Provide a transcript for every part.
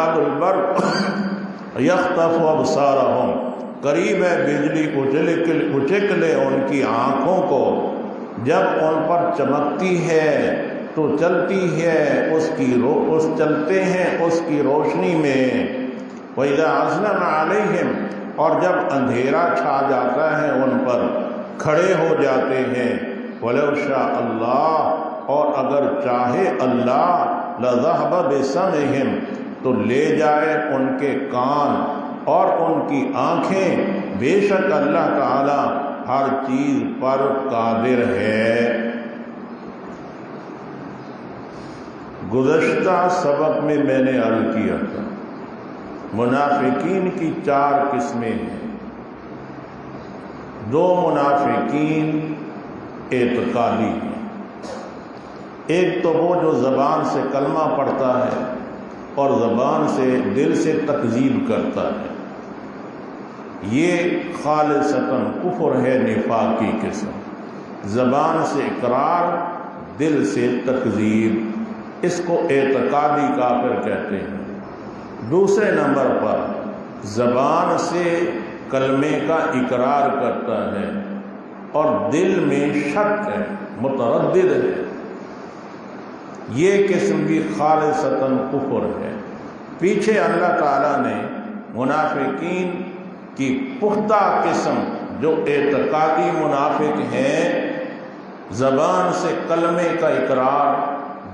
یکاد البرق یخطف ابصارہم، قریب ہے بجلی اچک لے ان کی آنکھوں کو، جب ان پر چمکتی ہے تو چلتی ہے چلتے ہیں اس کی روشنی میں۔ وَإِذَا أَظْلَمَ عَلَيْهِمْ، اور جب اندھیرا چھا جاتا ہے ان پر کھڑے ہو جاتے ہیں۔ وَلَوْ شَاءَ اللَّهُ، اور اگر چاہے اللہ، لَذَهَبَ بِسَمْعِهِمْ، تو لے جائے ان کے کان اور ان کی آنکھیں، بے شک اللہ تعالی ہر چیز پر قادر ہے۔ گزشتہ سبق میں نے عرض کیا تھا منافقین کی 4 قسمیں ہیں۔ 2 منافقین اعتقادی ہیں، ایک تو وہ جو زبان سے کلمہ پڑھتا ہے اور زبان سے دل سے تکذیب کرتا ہے، یہ خالصتاً کفر ہے، نفاق کی قسم۔ زبان سے اقرار، دل سے تکذیب، اس کو اعتقادی کافر کہتے ہیں۔ دوسرے نمبر پر زبان سے کلمے کا اقرار کرتا ہے اور دل میں شک ہے، متردد ہے، یہ قسم بھی خالصتاً کفر ہے۔ پیچھے اللہ تعالیٰ نے منافقین کی پختہ قسم جو اعتقادی منافق ہیں، زبان سے کلمے کا اقرار،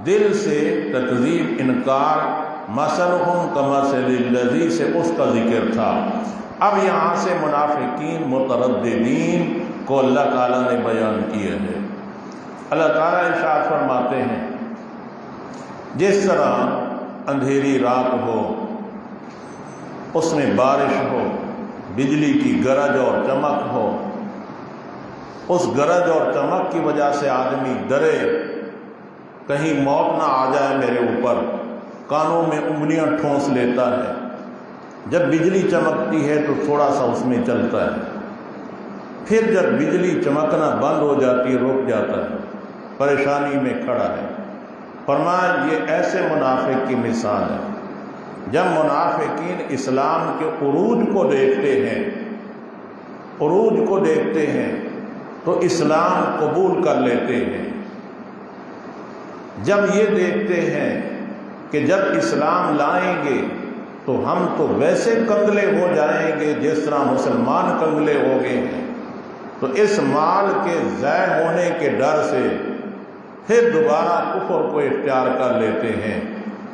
دل سے تکذیب، انکار، مثلہم کمثل الذی سے اس کا ذکر تھا۔ اب یہاں سے منافقین مترددین کو اللہ تعالیٰ نے بیان کیا ہے۔ اللہ تعالیٰ ارشاد فرماتے ہیں، جس طرح اندھیری رات ہو، اس میں بارش ہو، بجلی کی گرج اور چمک ہو، اس گرج اور چمک کی وجہ سے آدمی ڈرے، کہیں موت نہ آ جائے میرے اوپر، کانوں میں انگلیاں ٹھونس لیتا ہے۔ جب بجلی چمکتی ہے تو تھوڑا سا اس میں چلتا ہے، پھر جب بجلی چمکنا بند ہو جاتی ہے رک جاتا ہے، پریشانی میں کھڑا ہے۔ فرمایا یہ ایسے منافق کی مثال ہے۔ جب منافقین اسلام کے عروج کو دیکھتے ہیں تو اسلام قبول کر لیتے ہیں۔ جب یہ دیکھتے ہیں کہ جب اسلام لائیں گے تو ہم تو ویسے کنگلے ہو جائیں گے جس طرح مسلمان کنگلے ہو گئے ہیں، تو اس مال کے ضائع ہونے کے ڈر سے پھر دوبارہ کفر کو اختیار کر لیتے ہیں۔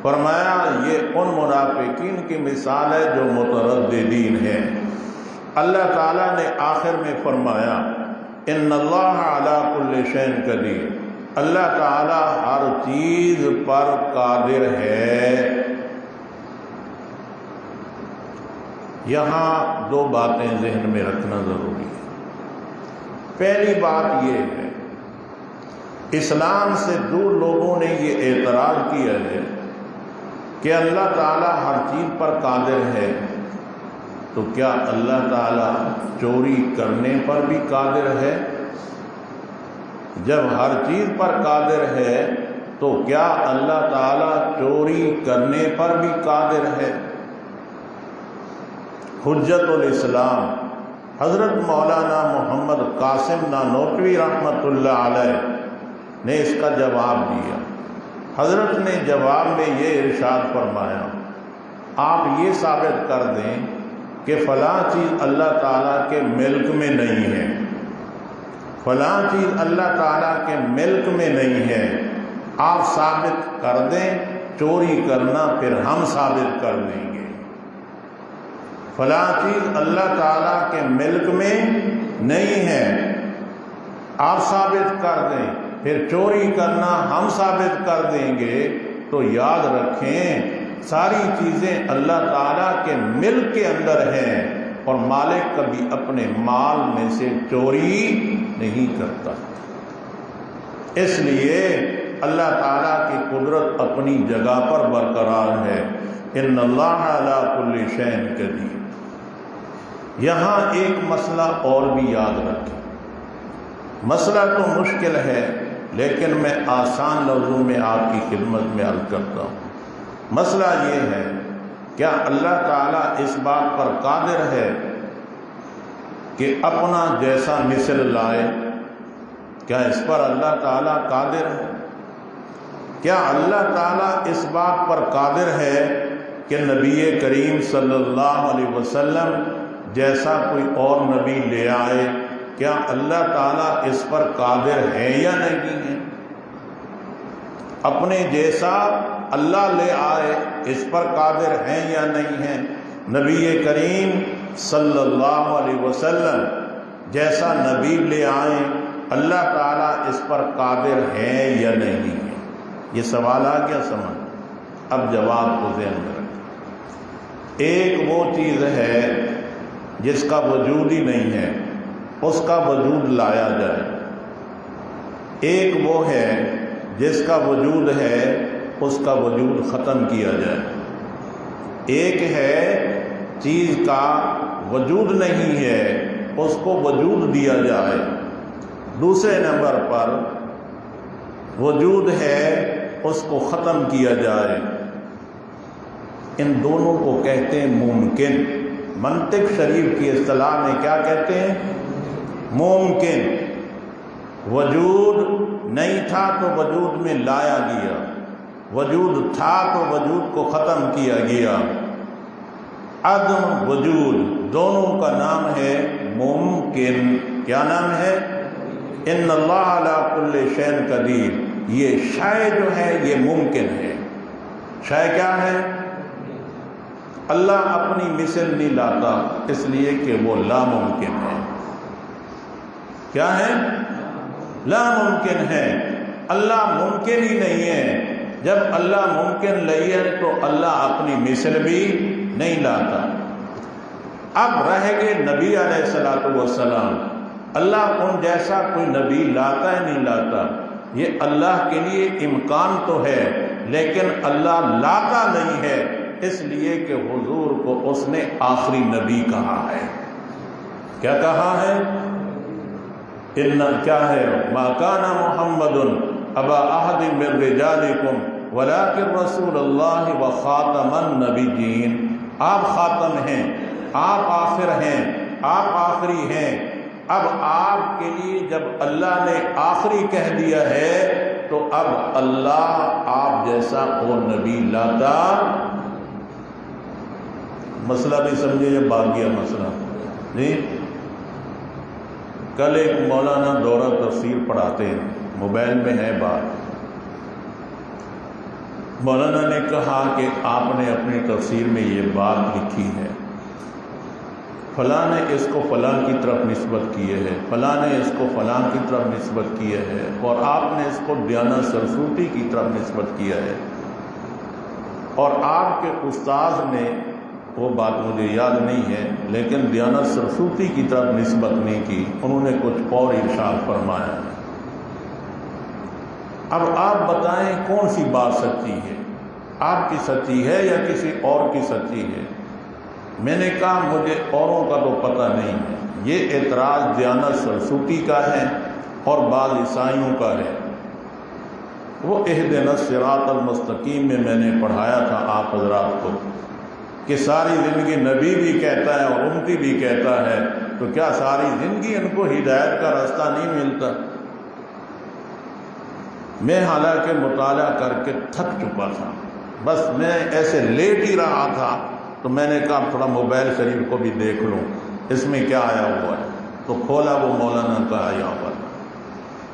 فرمایا یہ ان منافقین کی مثال ہے جو مترددین ہیں۔ اللہ تعالیٰ نے آخر میں فرمایا ان اللہ علی کل شیء قدیر، اللہ تعالیٰ ہر چیز پر قادر ہے۔ یہاں 2 باتیں ذہن میں رکھنا ضروری ہے۔ پہلی بات یہ ہے، اسلام سے دور لوگوں نے یہ اعتراض کیا ہے کہ اللہ تعالیٰ ہر چیز پر قادر ہے، تو کیا اللہ تعالیٰ چوری کرنے پر بھی قادر ہے؟ جب ہر چیز پر قادر ہے تو کیا اللہ تعالیٰ چوری کرنے پر بھی قادر ہے؟ حجت الاسلام حضرت مولانا محمد قاسم نانوتوی رحمۃ اللہ علیہ نے اس کا جواب دیا۔ حضرت نے جواب میں یہ ارشاد فرمایا، آپ یہ ثابت کر دیں کہ فلاں چیز اللہ تعالیٰ کے ملک میں نہیں ہے، فلاں چیز اللہ تعالیٰ کے ملک میں نہیں ہے، آپ ثابت کر دیں، چوری کرنا پھر ہم ثابت کر دیں گے۔ فلاں چیز اللہ تعالیٰ کے ملک میں نہیں ہے، آپ ثابت کر دیں، پھر چوری کرنا ہم ثابت کر دیں گے۔ تو یاد رکھیں ساری چیزیں اللہ تعالیٰ کے ملک کے اندر ہیں، اور مالک کبھی اپنے مال میں سے چوری نہیں کرتا۔ اس لیے اللہ تعالیٰ کی قدرت اپنی جگہ پر برقرار ہے۔ ان اللہ علی کل شیء قدیر۔ یہاں ایک مسئلہ اور بھی یاد رکھیں، مسئلہ تو مشکل ہے لیکن میں آسان لفظوں میں آپ کی خدمت میں عرض کرتا ہوں۔ مسئلہ یہ ہے کیا اللہ تعالیٰ اس بات پر قادر ہے کہ اپنا جیسا مثل لائے؟ کیا اس پر اللہ تعالیٰ قادر ہے؟ کیا اللہ تعالیٰ اس بات پر قادر ہے کہ نبی کریم صلی اللہ علیہ وسلم جیسا کوئی اور نبی لے آئے؟ کیا اللہ تعالیٰ اس پر قادر ہے یا نہیں ہے؟ اپنے جیسا اللہ لے آئے، اس پر قادر ہیں یا نہیں ہیں؟ نبی کریم صلی اللہ علیہ وسلم جیسا نبی لے آئیں، اللہ تعالیٰ اس پر قادر ہیں یا نہیں ہیں؟ یہ سوال آ گیا سمجھ؟ اب جواب کو ذہن میں رکھیں۔ ایک وہ چیز ہے جس کا وجود ہی نہیں ہے، اس کا وجود لایا جائے۔ ایک وہ ہے جس کا وجود ہے، اس کا وجود ختم کیا جائے۔ ایک ہے چیز کا وجود نہیں ہے، اس کو وجود دیا جائے۔ دوسرے نمبر پر وجود ہے، اس کو ختم کیا جائے۔ ان دونوں کو کہتے ہیں ممکن۔ منطق شریف کی اصطلاح میں کیا کہتے ہیں؟ ممکن۔ وجود نہیں تھا تو وجود میں لایا گیا، وجود تھا تو وجود کو ختم کیا گیا۔ عدم وجود دونوں کا نام ہے ممکن۔ کیا نام ہے؟ ان اللہ علی کل شیء قدیر۔ یہ شے جو ہے یہ ممکن ہے۔ شے کیا ہے؟ اللہ اپنی مثل نہیں لاتا، اس لیے کہ وہ لا ممکن ہے۔ کیا ہے؟ لا ممکن ہے۔ اللہ ممکن ہی نہیں ہے۔ جب اللہ ممکن نہیں ہے تو اللہ اپنی مثل بھی نہیں لاتا۔ اب رہ گئے نبی علیہ الصلوۃ والسلام۔ اللہ ان جیسا کوئی نبی لاتا ہے نہیں لاتا؟ یہ اللہ کے لیے امکان تو ہے، لیکن اللہ لاتا نہیں ہے، اس لیے کہ حضور کو اس نے آخری نبی کہا ہے۔ کیا کہا ہے؟ کیا ہے؟ ما کان محمد ابا احد من رجالکم ولکن رسول اللہ وخاتم النبیین۔ آپ خاتم ہیں، آپ آخر ہیں، آپ آخری ہیں۔ اب آپ کے لیے جب اللہ نے آخری کہہ دیا ہے تو اب اللہ آپ جیسا اور نبی لاتا۔ مسئلہ بھی سمجھے یا باقیہ مسئلہ؟ جی، کل ایک مولانا دورہ تفسیر پڑھاتے ہیں، موبائل میں ہے بات۔ مولانا نے کہا کہ آپ نے اپنی تفسیر میں یہ بات لکھی ہے، فلاں نے اس کو فلاں کی طرف نسبت کیے ہے، فلاں نے اس کو فلاں کی طرف نسبت کیے ہے، اور آپ نے اس کو دیانت سرسوتی کی طرف نسبت کیا ہے، اور آپ کے استاذ نے، وہ بات مجھے یاد نہیں ہے، لیکن دیانت سرسوتی کی طرف نسبت نہیں کی، انہوں نے کچھ اور ارشاد فرمایا۔ اب آپ بتائیں کون سی بات سچی ہے؟ آپ کی سچی ہے یا کسی اور کی سچی ہے؟ میں نے کہا مجھے اوروں کا تو پتہ نہیں ہے، یہ اعتراض دیانت سرسوتی کا ہے اور بعض عیسائیوں کا ہے۔ وہ اہدنا الصراط المستقیم میں نے پڑھایا تھا آپ حضرات کو کہ ساری زندگی نبی بھی کہتا ہے اور امتی بھی کہتا ہے، تو کیا ساری زندگی ان کو ہدایت کا راستہ نہیں ملتا؟ میں حالانکہ مطالعہ کر کے تھک چکا تھا، بس میں ایسے لیٹ ہی رہا تھا، تو میں نے کہا تھوڑا موبائل شریف کو بھی دیکھ لوں اس میں کیا آیا ہوا ہے، تو کھولا، وہ مولانا کا آیا ہوا تھا۔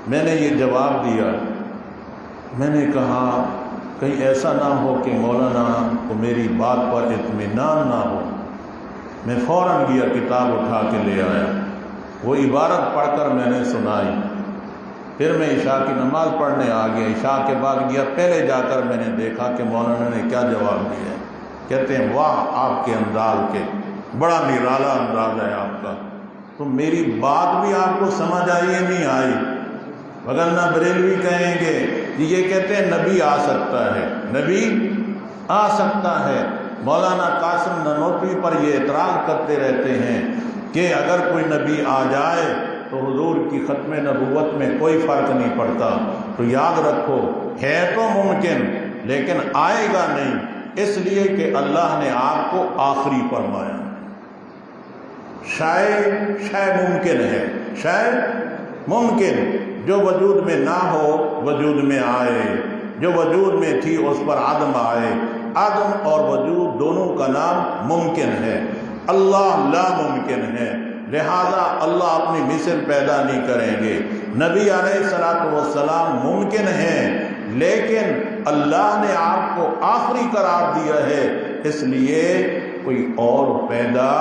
میں نے یہ جواب دیا، میں نے کہا کہیں ایسا نہ ہو کہ مولانا کو میری بات پر اطمینان نہ ہو۔ میں فوراً گیا، کتاب اٹھا کے لے آیا، وہ عبارت پڑھ کر میں نے سنائی۔ پھر میں عشاء کی نماز پڑھنے آ گیا، عشاء کے بعد گیا، پہلے جا کر میں نے دیکھا کہ مولانا نے کیا جواب دیا ہے۔ کہتے ہیں واہ آپ کے انداز کے، بڑا نرالا انداز ہے آپ کا، تو میری بات بھی آپ کو سمجھ آئی یا نہیں آئی؟ وگرنہ بریلوی کہیں گے یہ کہتے ہیں نبی آ سکتا ہے، نبی آ سکتا ہے۔ مولانا قاسم نانوتوی پر یہ اعتراض کرتے رہتے ہیں کہ اگر کوئی نبی آ جائے تو حضور کی ختم نبوت میں کوئی فرق نہیں پڑتا۔ تو یاد رکھو، ہے تو ممکن لیکن آئے گا نہیں، اس لیے کہ اللہ نے آپ کو آخری فرمایا۔ شے ممکن ہے، شے ممکن، جو وجود میں نہ ہو وجود میں آئے، جو وجود میں تھی اس پر عدم آئے۔ عدم اور وجود دونوں کا نام ممکن ہے، اللہ لا ممکن ہے، لہذا اللہ اپنی مثل پیدا نہیں کریں گے۔ نبی علیہ السلام ممکن ہیں، لیکن اللہ نے آپ کو آخری قرار دیا ہے، اس لیے کوئی اور پیدا